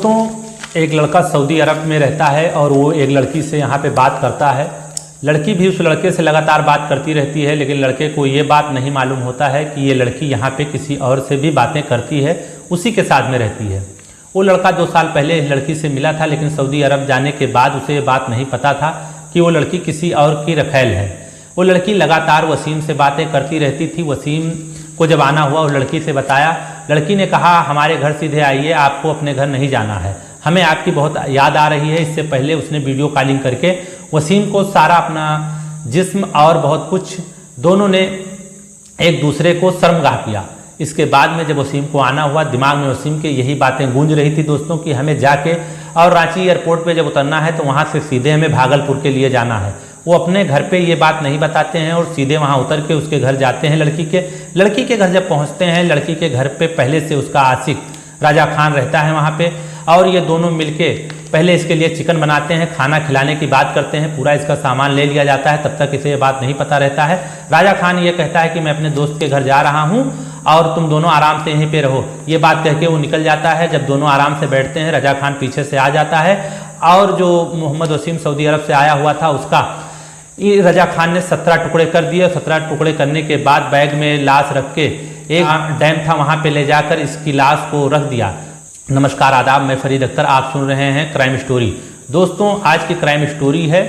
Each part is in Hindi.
दोस्तों, एक लड़का सऊदी अरब में रहता है और वो एक लड़की से यहाँ पे बात करता है। लड़की भी उस लड़के से लगातार बात करती रहती है, लेकिन लड़के को ये बात नहीं मालूम होता है कि ये लड़की यहाँ पे किसी और से भी बातें करती है, उसी के साथ में रहती है। वो लड़का 2 साल पहले इस लड़की से मिला था, लेकिन सऊदी अरब जाने के बाद उसे ये बात नहीं पता था कि वो लड़की किसी और की रखैल है। वो लड़की लगातार वसीम से बातें करती रहती थी। वसीम को जब आना हुआ उस लड़की से बताया। लड़की ने कहा, हमारे घर सीधे आइए, आपको अपने घर नहीं जाना है, हमें आपकी बहुत याद आ रही है। इससे पहले उसने वीडियो कॉलिंग करके वसीम को सारा अपना जिस्म और बहुत कुछ, दोनों ने एक दूसरे को शर्मगाह किया। इसके बाद में जब वसीम को आना हुआ, दिमाग में वसीम के यही बातें गूंज रही थी दोस्तों कि हमें जाके और रांची एयरपोर्ट पे जब उतरना है तो वहाँ से सीधे हमें भागलपुर के लिए जाना है। वो अपने घर पे ये बात नहीं बताते हैं और सीधे वहाँ उतर के उसके घर जाते हैं। लड़की के घर जब पहुँचते हैं, लड़की के घर पे पहले से उसका आशिक राजा खान रहता है वहाँ पे, और ये दोनों मिलके पहले इसके लिए चिकन बनाते हैं, खाना खिलाने की बात करते हैं। पूरा इसका सामान ले लिया जाता है, तब तक इसे ये बात नहीं पता रहता है। राजा खान ये कहता है कि मैं अपने दोस्त के घर जा रहा हूँ और तुम दोनों आराम से यहीं पे रहो। ये बात कह के वो निकल जाता है। जब दोनों आराम से बैठते हैं, रजा खान पीछे से आ जाता है और जो मोहम्मद वसीम सऊदी अरब से आया हुआ था उसका ये रजा खान ने 17 टुकड़े कर दिए। 17 टुकड़े करने के बाद बैग में लाश रख के एक डैम था वहाँ पे ले जाकर इसकी लाश को रख दिया। नमस्कार, आदाब, मैं फरीद अख्तर, आप सुन रहे हैं क्राइम स्टोरी। दोस्तों, आज की क्राइम स्टोरी है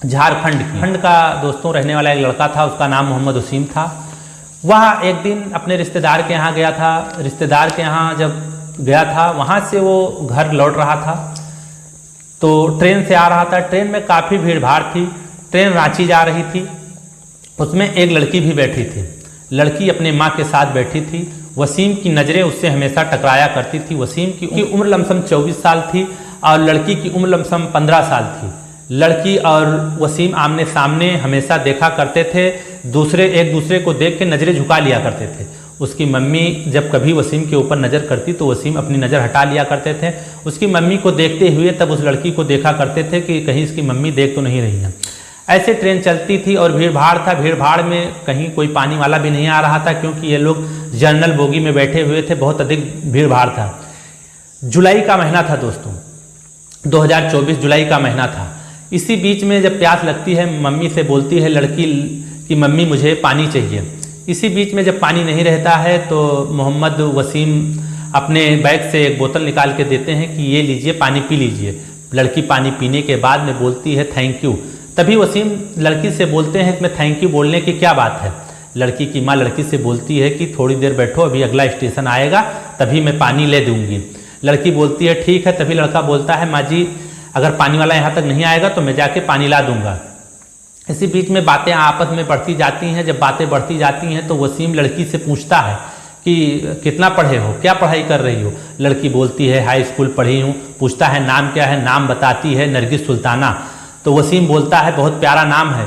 झारखंड की। खंड का दोस्तों रहने वाला एक लड़का था, उसका नाम मोहम्मद वसीम था। वह एक दिन अपने रिश्तेदार के यहाँ गया था। रिश्तेदार के यहाँ जब गया था, वहाँ से वो घर लौट रहा था तो ट्रेन से आ रहा था। ट्रेन में काफ़ी भीड़ भाड़ थी। ट्रेन रांची जा रही थी। उसमें एक लड़की भी बैठी थी। लड़की अपने माँ के साथ बैठी थी। वसीम की नज़रें उससे हमेशा टकराया करती थी। वसीम की उम्र लमसम 24 साल थी और लड़की की उम्र लमसम 15 साल थी। लड़की और वसीम आमने सामने हमेशा देखा करते थे। एक दूसरे को देख के नज़रें झुका लिया करते थे। उसकी मम्मी जब कभी वसीम के ऊपर नज़र करती तो वसीम अपनी नज़र हटा लिया करते थे। उसकी मम्मी को देखते हुए तब उस लड़की को देखा करते थे कि कहीं इसकी मम्मी देख तो नहीं रही है। ऐसे ट्रेन चलती थी और भीड़ भाड़ था। भीड़ भाड़ में कहीं कोई पानी वाला भी नहीं आ रहा था, क्योंकि ये लोग जनरल बोगी में बैठे हुए थे। बहुत अधिक भीड़ भाड़ था। जुलाई का महीना था दोस्तों, 2024 जुलाई का महीना था। इसी बीच में जब प्यास लगती है, मम्मी से बोलती है लड़की कि मम्मी मुझे पानी चाहिए। इसी बीच में जब पानी नहीं रहता है तो मोहम्मद वसीम अपने बैग से एक बोतल निकाल के देते हैं कि ये लीजिए, पानी पी लीजिए। लड़की पानी पीने के बाद में बोलती है थैंक यू। तभी वसीम लड़की से बोलते हैं कि मैं थैंक यू बोलने की क्या बात है। लड़की की माँ लड़की से बोलती है कि थोड़ी देर बैठो, अभी अगला स्टेशन आएगा तभी मैं पानी ले दूंगी। लड़की बोलती है ठीक है। तभी लड़का बोलता है, माँ जी अगर पानी वाला यहाँ तक नहीं आएगा तो मैं जाके पानी ला दूंगा। इसी बीच में बातें आपस में बढ़ती जाती हैं। जब बातें बढ़ती जाती हैं तो वसीम लड़की से पूछता है कि कितना पढ़े हो, क्या पढ़ाई कर रही हो। लड़की बोलती है हाई स्कूल पढ़ी हूँ। पूछता है नाम क्या है। नाम बताती है नरगिस सुल्ताना। तो वसीम बोलता है बहुत प्यारा नाम है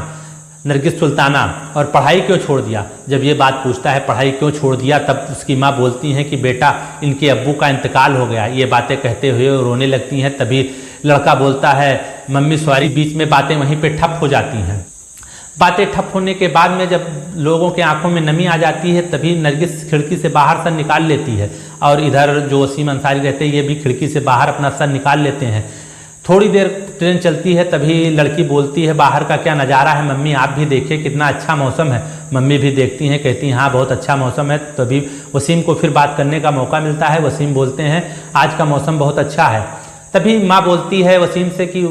नरगिस सुल्ताना, और पढ़ाई क्यों छोड़ दिया। जब ये बात पूछता है पढ़ाई क्यों छोड़ दिया, तब उसकी माँ बोलती हैं कि बेटा इनके अब्बू का इंतकाल हो गया। ये बातें कहते हुए रोने लगती हैं। तभी लड़का बोलता है मम्मी सॉरी। बीच में बातें वहीं पे ठप हो जाती हैं। बातें ठप होने के बाद में जब लोगों के आंखों में नमी आ जाती है, तभी नरगिस खिड़की से बाहर सर निकाल लेती है और इधर जो वसीम अंसारी रहते हैं ये भी खिड़की से बाहर अपना सर निकाल लेते हैं। थोड़ी देर ट्रेन चलती है। तभी लड़की बोलती है बाहर का क्या नज़ारा है मम्मी, आप भी देखिए कितना अच्छा मौसम है। मम्मी भी देखती हैं, कहती हैं हाँ बहुत अच्छा मौसम है। तभी वसीम को फिर बात करने का मौका मिलता है। वसीम बोलते हैं आज का मौसम बहुत अच्छा है। तभी माँ बोलती है वसीम से कि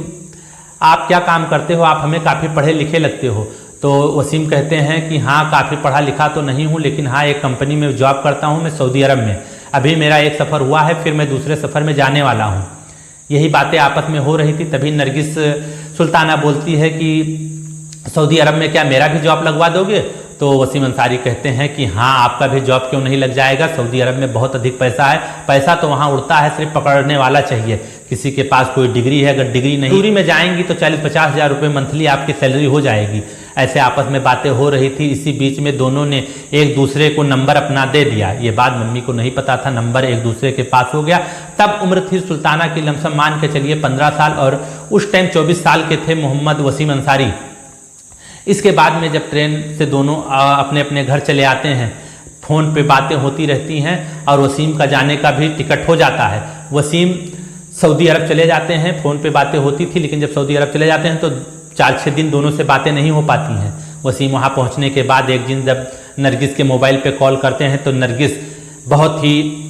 आप क्या काम करते हो, आप हमें काफ़ी पढ़े लिखे लगते हो। तो वसीम कहते हैं कि हाँ काफ़ी पढ़ा लिखा तो नहीं हूँ, लेकिन हाँ एक कंपनी में जॉब करता हूँ मैं सऊदी अरब में। अभी मेरा एक सफ़र हुआ है, फिर मैं दूसरे सफ़र में जाने वाला हूँ। यही बातें आपस में हो रही थी। तभी नरगिस सुल्ताना बोलती है कि सऊदी अरब में क्या मेरा भी जॉब लगवा दोगे। तो वसीम अंसारी कहते हैं कि हाँ आपका भी जॉब क्यों नहीं लग जाएगा, सऊदी अरब में बहुत अधिक पैसा है। पैसा तो वहाँ उड़ता है, सिर्फ पकड़ने वाला चाहिए। किसी के पास कोई डिग्री है, अगर डिग्री नहीं, दूरी में जाएंगी तो 40-50 हज़ार रुपये मंथली आपकी सैलरी हो जाएगी। ऐसे आपस में बातें हो रही थी। इसी बीच में दोनों ने एक दूसरे को नंबर अपना दे दिया। ये बात मम्मी को नहीं पता था। नंबर एक दूसरे के पास हो गया। तब उम्र थी सुल्ताना की लमसम मान के चलिए 15 साल और उस टाइम 24 साल के थे मोहम्मद वसीम अंसारी। इसके बाद में जब ट्रेन से दोनों अपने अपने घर चले आते हैं, फ़ोन पे बातें होती रहती हैं और वसीम का जाने का भी टिकट हो जाता है। वसीम सऊदी अरब चले जाते हैं। फ़ोन पे बातें होती थी, लेकिन जब सऊदी अरब चले जाते हैं तो 4-6 दिन दोनों से बातें नहीं हो पाती हैं। वसीम वहाँ पहुँचने के बाद एक दिन जब नरगिस के मोबाइल पे कॉल करते हैं तो नरगिस बहुत ही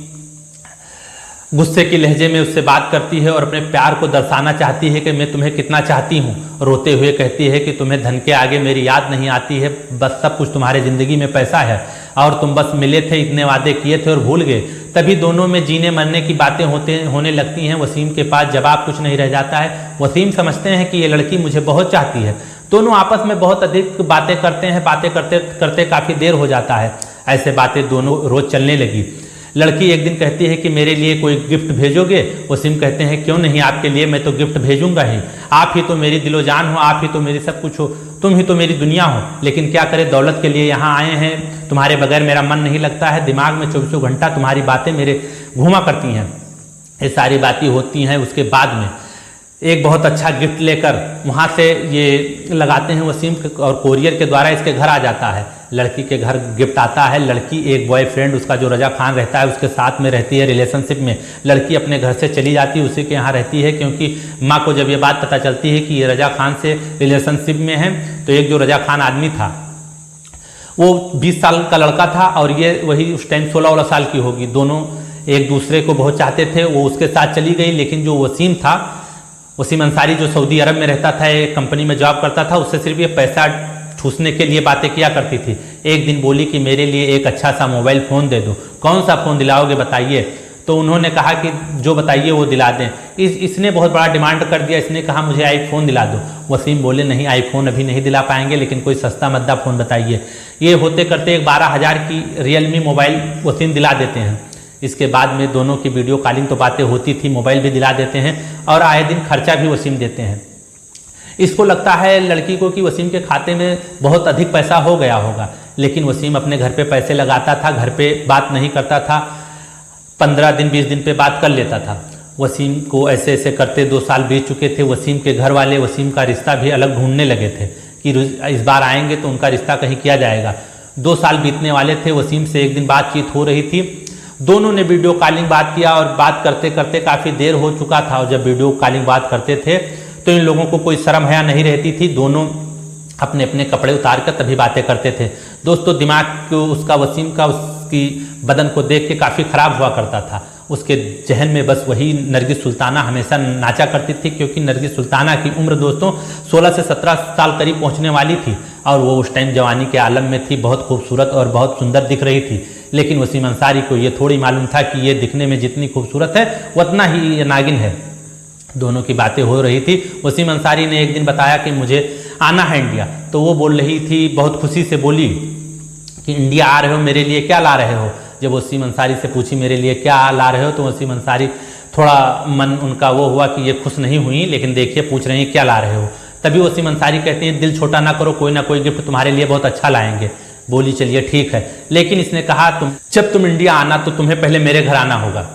गुस्से के लहजे में उससे बात करती है और अपने प्यार को दर्शाना चाहती है कि मैं तुम्हें कितना चाहती हूँ। रोते हुए कहती है कि तुम्हें धन के आगे मेरी याद नहीं आती है, बस सब कुछ तुम्हारे ज़िंदगी में पैसा है और तुम बस मिले थे, इतने वादे किए थे और भूल गए। तभी दोनों में जीने मरने की बातें होने लगती हैं। वसीम के पास जवाब कुछ नहीं रह जाता है। वसीम समझते हैं कि ये लड़की मुझे बहुत चाहती है। दोनों आपस में बहुत अधिक बातें करते हैं। बातें करते करते काफ़ी देर हो जाता है। ऐसे बातें दोनों रोज़ चलने लगी। लड़की एक दिन कहती है कि मेरे लिए कोई गिफ्ट भेजोगे? वसीम कहते हैं क्यों नहीं, आपके लिए मैं तो गिफ्ट भेजूंगा ही। आप ही तो मेरी दिलो जान हो, आप ही तो मेरी सब कुछ हो, तुम ही तो मेरी दुनिया हो। लेकिन क्या करें, दौलत के लिए यहाँ आए हैं, तुम्हारे बगैर मेरा मन नहीं लगता है, दिमाग में 24 घंटा तुम्हारी बातें मेरे घूमा करती हैं। ये सारी बातें होती हैं। उसके बाद में एक बहुत अच्छा गिफ्ट लेकर वहाँ से ये लगाते हैं वसीम, और कोरियर के द्वारा इसके घर आ जाता है। लड़की के घर गिफ्ट आता है। लड़की एक बॉयफ्रेंड उसका जो रजा खान रहता है उसके साथ में रहती है रिलेशनशिप में। लड़की अपने घर से चली जाती है, उसी के यहाँ रहती है, क्योंकि माँ को जब ये बात पता चलती है कि ये रजा खान से रिलेशनशिप में है, तो एक जो रजा खान आदमी था वो 20 साल का लड़का था और ये वही उस टाइम 16 साल की होगी। दोनों एक दूसरे को बहुत चाहते थे। वो उसके साथ चली गई, लेकिन जो वसीम था, वसीम अंसारी, जो सऊदी अरब में रहता था, एक कंपनी में जॉब करता था, उससे सिर्फ ये पैसा ठूसने के लिए बातें किया करती थी। एक दिन बोली कि मेरे लिए एक अच्छा सा मोबाइल फ़ोन दे दो। कौन सा फ़ोन दिलाओगे बताइए? तो उन्होंने कहा कि जो बताइए वो दिला दें। इसने बहुत बड़ा डिमांड कर दिया। इसने कहा मुझे आईफोन दिला दो। वसीम बोले नहीं, आईफोन अभी नहीं दिला पाएंगे, लेकिन कोई सस्ता मद्दा फ़ोन बताइए। ये होते करते एक 12,000 की रियलमी मोबाइल वसीम दिला देते हैं। इसके बाद में दोनों की वीडियो कॉलिंग तो बातें होती थी, मोबाइल भी दिला देते हैं और आए दिन खर्चा भी वसीम देते हैं। इसको लगता है लड़की को कि वसीम के खाते में बहुत अधिक पैसा हो गया होगा, लेकिन वसीम अपने घर पे पैसे लगाता था, घर पे बात नहीं करता था, 15 दिन 20 दिन पे बात कर लेता था। वसीम को ऐसे ऐसे करते 2 साल बीत चुके थे। वसीम के घर वाले वसीम का रिश्ता भी अलग ढूंढने लगे थे कि इस बार आएंगे तो उनका रिश्ता कहीं किया जाएगा। 2 साल बीतने वाले थे। वसीम से एक दिन बातचीत हो रही थी। दोनों ने वीडियो कॉलिंग बात किया और बात करते करते काफ़ी देर हो चुका था। और जब वीडियो कॉलिंग बात करते थे तो इन लोगों को कोई शर्म हया नहीं रहती थी। दोनों अपने अपने कपड़े उतार कर तभी बातें करते थे। दोस्तों, दिमाग को उसका, वसीम का, उसकी बदन को देख के काफ़ी ख़राब हुआ करता था। उसके जहन में बस वही नरगिस सुल्ताना हमेशा नाचा करती थी, क्योंकि नरगिस सुल्ताना की उम्र दोस्तों 16 से 17 साल करीब पहुंचने वाली थी और वो उस टाइम जवानी के आलम में थी। बहुत खूबसूरत और बहुत सुंदर दिख रही थी, लेकिन वसीम अंसारी को ये थोड़ी मालूम था कि ये दिखने में जितनी खूबसूरत है उतना ही ये नागिन है। दोनों की बातें हो रही थी। वसीम अंसारी ने एक दिन बताया कि मुझे आना है इंडिया, तो वो बोल रही थी, बहुत खुशी से बोली कि इंडिया आ रहे हो, मेरे लिए क्या ला रहे हो? जब वसीम अंसारी से पूछी मेरे लिए क्या ला रहे हो, तो वसीम अंसारी थोड़ा मन उनका वो हुआ कि ये खुश नहीं हुई, लेकिन देखिए पूछ रही हैं क्या ला रहे हो। तभी वसीम अंसारी कहते हैं दिल छोटा ना करो, कोई ना कोई गिफ्ट तुम्हारे लिए बहुत अच्छा लाएंगे। बोली चलिए ठीक है, लेकिन इसने कहा जब तुम इंडिया आना तो तुम्हें पहले मेरे घर आना होगा।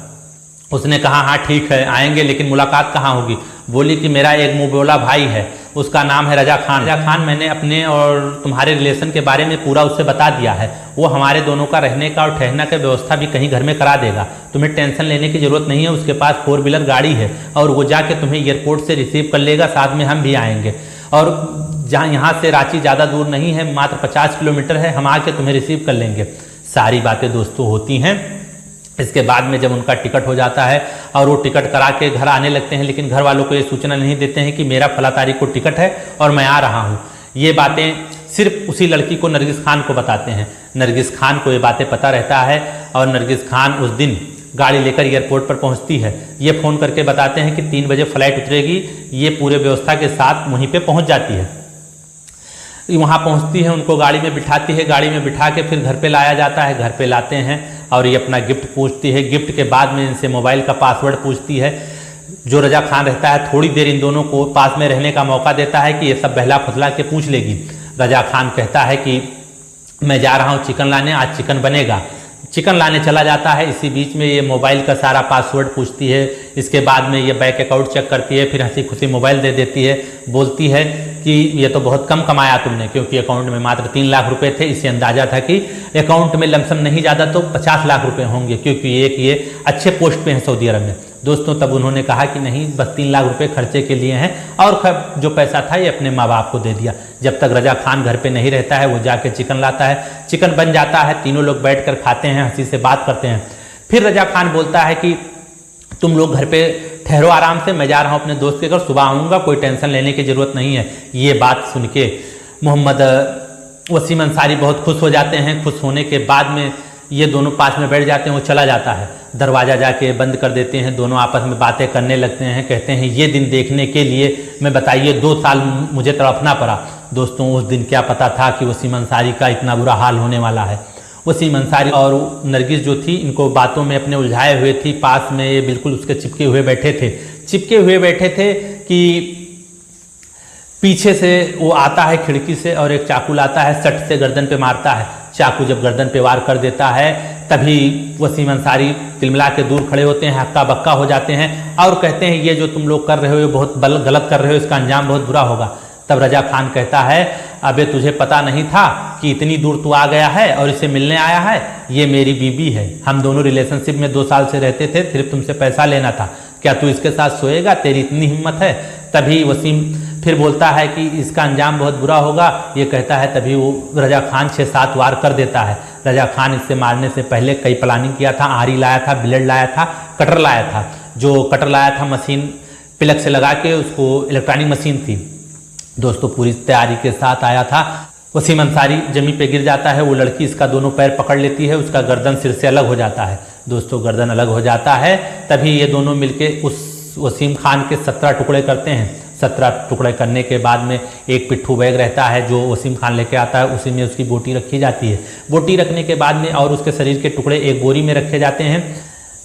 उसने कहा हाँ ठीक है आएंगे, लेकिन मुलाकात कहाँ होगी? बोली कि मेरा एक मुँह बोला भाई है, उसका नाम है रजा खान। रजा खान मैंने अपने और तुम्हारे रिलेशन के बारे में पूरा उससे बता दिया है। वो हमारे दोनों का रहने का और ठहरने का व्यवस्था भी कहीं घर में करा देगा। तुम्हें टेंशन लेने की ज़रूरत नहीं है। उसके पास 4 व्हीलर गाड़ी है और वो जाके तुम्हें एयरपोर्ट से रिसीव कर लेगा, साथ में हम भी आएंगे। और जहाँ यहाँ से रांची ज़्यादा दूर नहीं है, मात्र 50 किलोमीटर है, हम आके तुम्हें रिसीव कर लेंगे। सारी बातें दोस्तों होती हैं। इसके बाद में जब उनका टिकट हो जाता है और वो टिकट करा के घर आने लगते हैं, लेकिन घर वालों को ये सूचना नहीं देते हैं कि मेरा फला तारीख को टिकट है और मैं आ रहा हूँ। ये बातें सिर्फ उसी लड़की को, नरगिस खान को बताते हैं। नरगिस खान को ये बातें पता रहता है और नरगिस खान उस दिन गाड़ी लेकर एयरपोर्ट पर पहुंचती है। ये फ़ोन करके बताते हैं कि 3 बजे फ्लाइट उतरेगी। ये पूरे व्यवस्था के साथ वहीं पे पहुंच जाती है। वहाँ पहुंचती है, उनको गाड़ी में बिठाती है, गाड़ी में बिठा के फिर घर पे लाया जाता है। घर पे लाते हैं और ये अपना गिफ्ट पूछती है। गिफ्ट के बाद में इनसे मोबाइल का पासवर्ड पूछती है। जो रजा खान रहता है थोड़ी देर इन दोनों को पास में रहने का मौका देता है कि ये सब बहला फुसला के पूछ लेगी। रजा खान कहता है कि मैं जा रहा हूँ चिकन लाने, आज चिकन बनेगा। चिकन लाने चला जाता है। इसी बीच में ये मोबाइल का सारा पासवर्ड पूछती है। इसके बाद में ये बैंक अकाउंट चेक करती है, फिर हंसी खुशी मोबाइल दे देती है। बोलती है कि ये तो बहुत कम कमाया तुमने, क्योंकि अकाउंट में मात्र 3 लाख रुपए थे। इसे अंदाजा था कि अकाउंट में लमसम नहीं ज़्यादा तो 50 लाख रुपए होंगे, क्योंकि एक ये अच्छे पोस्ट पे हैं सऊदी अरब में। दोस्तों तब उन्होंने कहा कि नहीं, बस 3 लाख रुपए खर्चे के लिए हैं, और जो पैसा था ये अपने माँ बाप को दे दिया। जब तक रजा खान घर पे नहीं रहता है वो जाके चिकन लाता है, चिकन बन जाता है, तीनों लोग बैठ कर खाते हैं, हंसी से बात करते हैं। फिर रजा खान बोलता है कि तुम लोग घर पे ठहरो आराम से, मैं जा रहा हूँ अपने दोस्त के घर, सुबह आऊँगा, कोई टेंशन लेने की ज़रूरत नहीं है। ये बात सुन के मोहम्मद वसीम अंसारी बहुत खुश हो जाते हैं। खुश होने के बाद में ये दोनों पास में बैठ जाते हैं, वो चला जाता है, दरवाज़ा जाके बंद कर देते हैं, दोनों आपस में बातें करने लगते हैं। कहते हैं ये दिन देखने के लिए मैं बताइए 2 साल मुझे तड़पना पड़ा। दोस्तों उस दिन क्या पता था कि वसीम अंसारी का इतना बुरा हाल होने वाला है। वसीम अंसारी और नरगिस जो थी इनको बातों में अपने उलझाए हुए थी, पास में ये बिल्कुल उसके चिपके हुए बैठे थे कि पीछे से वो आता है खिड़की से और एक चाकू लाता है, सट से गर्दन पे मारता है। चाकू जब गर्दन पे वार कर देता है तभी वसीम अंसारी तिलमिला के दूर खड़े होते हैं, हक्का बक्का हो जाते हैं और कहते हैं ये जो तुम लोग कर रहे हो ये बहुत गलत कर रहे हो, इसका अंजाम बहुत बुरा होगा। तब रजा खान कहता है अबे तुझे पता नहीं था कि इतनी दूर तू आ गया है और इसे मिलने आया है, ये मेरी बीबी है, हम दोनों रिलेशनशिप में 2 साल से रहते थे, सिर्फ तुमसे पैसा लेना था, क्या तू इसके साथ सोएगा, तेरी इतनी हिम्मत है। तभी वसीम फिर बोलता है कि इसका अंजाम बहुत बुरा होगा, ये कहता है। तभी वो रजा खान 6-7 वार कर देता है। रजा खान इससे मारने से पहले कई प्लानिंग किया था, आरी लाया था, ब्लेड लाया था, कटर लाया था। जो कटर लाया था मशीन प्लग से लगा के, उसको इलेक्ट्रॉनिक मशीन थी दोस्तों, पूरी तैयारी के साथ आया था। वसीम अंसारी जमीन पे गिर जाता है, वो लड़की इसका दोनों पैर पकड़ लेती है, उसका गर्दन सिर से अलग हो जाता है। दोस्तों गर्दन अलग हो जाता है, तभी ये दोनों मिलके उस वसीम खान के 17 टुकड़े करते हैं। 17 टुकड़े करने के बाद में एक पिट्ठू बैग रहता है जो वसीम खान लेके आता है, उसी में उसकी बोटी रखी जाती है। बोटी रखने के बाद में और उसके शरीर के टुकड़े एक बोरी में रखे जाते हैं।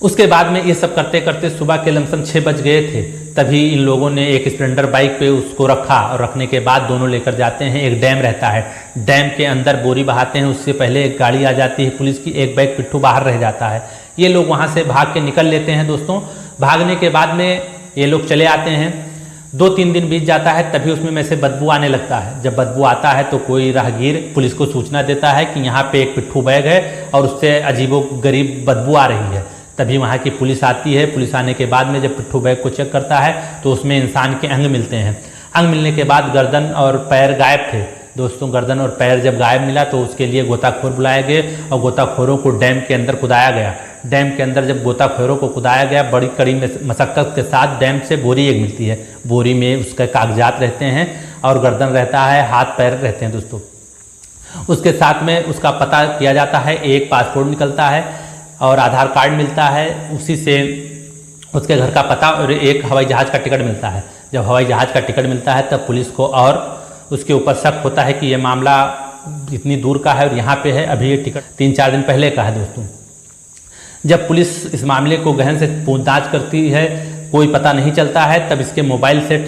उसके बाद में ये सब करते करते सुबह के लमसम 6 बज गए थे, तभी इन लोगों ने एक स्प्लेंडर बाइक पे उसको रखा और रखने के बाद दोनों लेकर जाते हैं। एक डैम रहता है, डैम के अंदर बोरी बहाते हैं, उससे पहले एक गाड़ी आ जाती है पुलिस की, एक बैग पिट्ठू बाहर रह जाता है। ये लोग वहाँ से भाग के निकल लेते हैं दोस्तों। भागने के बाद में ये लोग चले आते हैं, 2-3 दिन बीत जाता है, तभी उसमें में से बदबू आने लगता है। जब बदबू आता है तो कोई राहगीर पुलिस को सूचना देता है कि यहाँ पे एक पिट्ठू बैग है और उससे अजीबोगरीब बदबू आ रही है। तभी वहाँ की पुलिस आती है। पुलिस आने के बाद में जब पिट्ठू बैग को चेक करता है तो उसमें इंसान के अंग मिलते हैं। अंग मिलने के बाद गर्दन और पैर गायब थे दोस्तों। गर्दन और पैर जब गायब मिला तो उसके लिए गोताखोर बुलाए गए और गोताखोरों को डैम के अंदर कुदाया गया। डैम के अंदर जब गोताखोरों को कुदाया गया, बड़ी कड़ी मशक्कत के साथ डैम से बोरी एक मिलती है। बोरी में उसके कागजात रहते हैं और गर्दन रहता है, हाथ पैर रहते हैं दोस्तों। उसके साथ में उसका पता किया जाता है, एक पासपोर्ट निकलता है और आधार कार्ड मिलता है, उसी से उसके घर का पता और एक हवाई जहाज़ का टिकट मिलता है। जब हवाई जहाज़ का टिकट मिलता है तब पुलिस को और उसके ऊपर शक होता है कि ये मामला इतनी दूर का है और यहाँ पे है, अभी ये टिकट 3-4 दिन पहले का है दोस्तों। जब पुलिस इस मामले को गहन से पूछताछ करती है, कोई पता नहीं चलता है, तब इसके मोबाइल से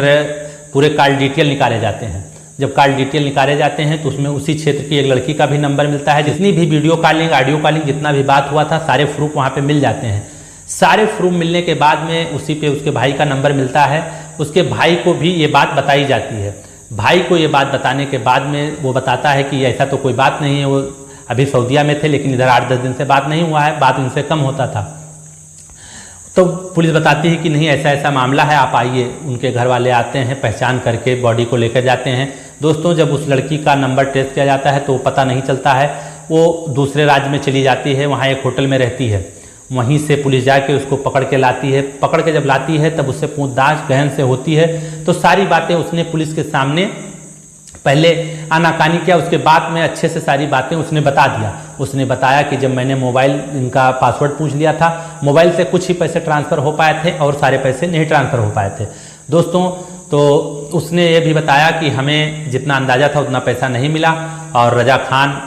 पूरे कॉल डिटेल निकाले जाते हैं। जब कॉल डिटेल निकाले जाते हैं तो उसमें उसी क्षेत्र की एक लड़की का भी नंबर मिलता है। जितनी भी वीडियो कॉलिंग, ऑडियो कॉलिंग, जितना भी बात हुआ था, सारे प्रूफ वहाँ पे मिल जाते हैं। सारे प्रूफ मिलने के बाद में उसी पे उसके भाई का नंबर मिलता है। उसके भाई को भी ये बात बताई जाती है। भाई को ये बात बताने के बाद में वो बताता है कि ऐसा तो कोई बात नहीं है, वो अभी सऊदीया में थे लेकिन इधर 8-10 दिन से बात नहीं हुआ है, बात उनसे कम होता था। तो पुलिस बताती है कि नहीं, ऐसा ऐसा मामला है, आप आइए। उनके घर वाले आते हैं, पहचान करके बॉडी को लेकर जाते हैं। दोस्तों जब उस लड़की का नंबर ट्रेस किया जाता है तो पता नहीं चलता है, वो दूसरे राज्य में चली जाती है, वहाँ एक होटल में रहती है। वहीं से पुलिस जाके उसको पकड़ के लाती है। पकड़ के जब लाती है तब उससे पूछताछ गहन से होती है। तो सारी बातें उसने पुलिस के सामने पहले आनाकानी किया, उसके बाद में अच्छे से सारी बातें उसने बता दिया। उसने बताया कि जब मैंने मोबाइल इनका पासवर्ड पूछ लिया था, मोबाइल से कुछ ही पैसे ट्रांसफ़र हो पाए थे और सारे पैसे नहीं ट्रांसफ़र हो पाए थे दोस्तों। तो उसने ये भी बताया कि हमें जितना अंदाज़ा था उतना पैसा नहीं मिला और रजा खान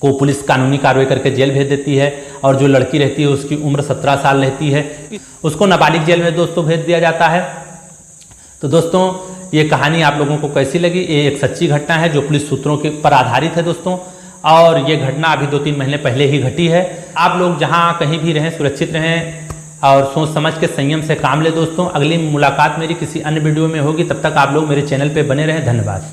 को पुलिस कानूनी कार्रवाई करके जेल भेज देती है। और जो लड़की रहती है उसकी उम्र 17 साल रहती है, उसको नाबालिग जेल में दोस्तों भेज दिया जाता है। तो दोस्तों ये कहानी आप लोगों को कैसी लगी? ये एक सच्ची घटना है जो पुलिस सूत्रों के पर आधारित है दोस्तों, और ये घटना अभी 2-3 महीने पहले ही घटी है। आप लोग जहाँ कहीं भी रहें सुरक्षित रहें और सोच समझ के संयम से काम ले दोस्तों। अगली मुलाकात मेरी किसी अन्य वीडियो में होगी, तब तक आप लोग मेरे चैनल पे बने रहें। धन्यवाद।